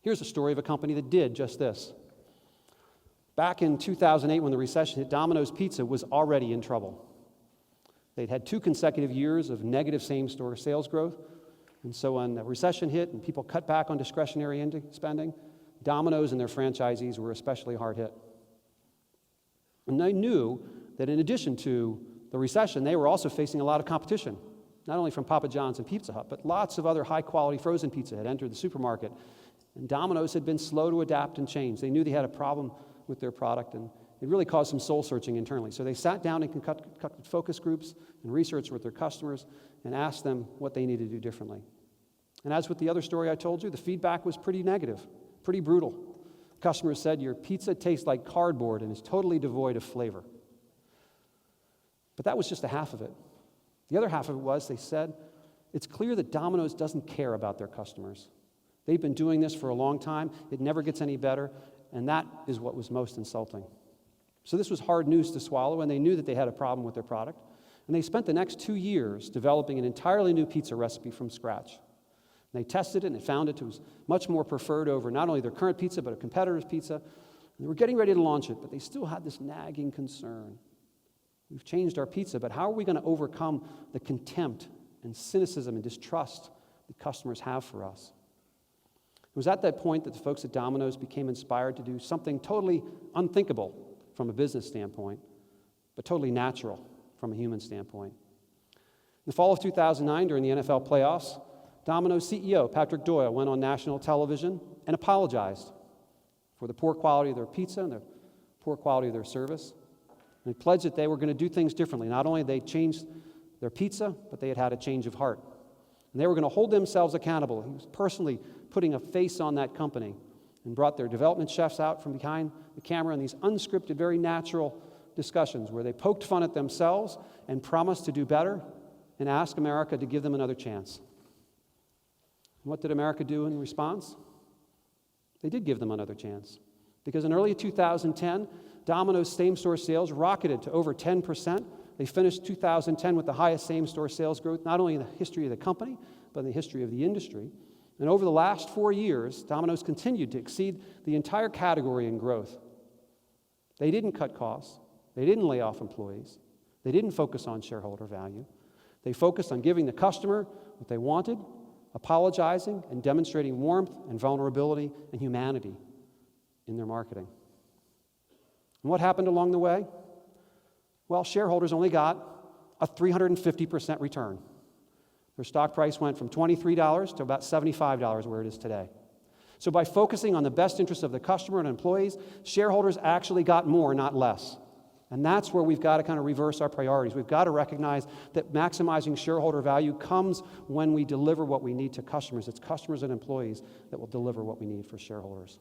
Here's a story of a company that did just this. Back in 2008, when the recession hit, Domino's Pizza was already in trouble. They'd had 2 consecutive years of negative same-store sales growth. And so when the recession hit and people cut back on discretionary spending, Domino's and their franchisees were especially hard hit. And they knew that in addition to the recession, they were also facing a lot of competition, not only from Papa John's and Pizza Hut, but lots of other high-quality frozen pizza had entered the supermarket. And Domino's had been slow to adapt and change. They knew they had a problem with their product, and it really caused some soul-searching internally. So they sat down and conducted focus groups and research with their customers and asked them what they needed to do differently. And as with the other story I told you, the feedback was pretty negative, pretty brutal. Customers said, "Your pizza tastes like cardboard and is totally devoid of flavor." But that was just a half of it. The other half of it was, they said, it's clear that Domino's doesn't care about their customers. They've been doing this for a long time. It never gets any better, and that is what was most insulting. So this was hard news to swallow, and they knew that they had a problem with their product. And they spent the next 2 years developing an entirely new pizza recipe from scratch. And they tested it and found it was much more preferred over not only their current pizza, but a competitor's pizza. And they were getting ready to launch it, but they still had this nagging concern. We've changed our pizza, but how are we going to overcome the contempt and cynicism and distrust that customers have for us? It was at that point that the folks at Domino's became inspired to do something totally unthinkable from a business standpoint, but totally natural from a human standpoint. In the fall of 2009, during the NFL playoffs, Domino's CEO, Patrick Doyle, went on national television and apologized for the poor quality of their pizza and the poor quality of their service. And he pledged that they were going to do things differently. Not only had they changed their pizza, but they had had a change of heart. And they were going to hold themselves accountable. He was personally putting a face on that company and brought their development chefs out from behind the camera in these unscripted, very natural discussions where they poked fun at themselves and promised to do better and asked America to give them another chance. And what did America do in response? They did give them another chance. Because in early 2010, Domino's same-store sales rocketed to over 10%. They finished 2010 with the highest same-store sales growth, not only in the history of the company, but in the history of the industry. And over the last 4 years, Domino's continued to exceed the entire category in growth. They didn't cut costs. They didn't lay off employees. They didn't focus on shareholder value. They focused on giving the customer what they wanted, apologizing and demonstrating warmth and vulnerability and humanity in their marketing. And what happened along the way? Well, shareholders only got a 350% return. Their stock price went from $23 to about $75 where it is today. So by focusing on the best interests of the customer and employees, shareholders actually got more, not less. And that's where we've got to kind of reverse our priorities. We've got to recognize that maximizing shareholder value comes when we deliver what we need to customers. It's customers and employees that will deliver what we need for shareholders.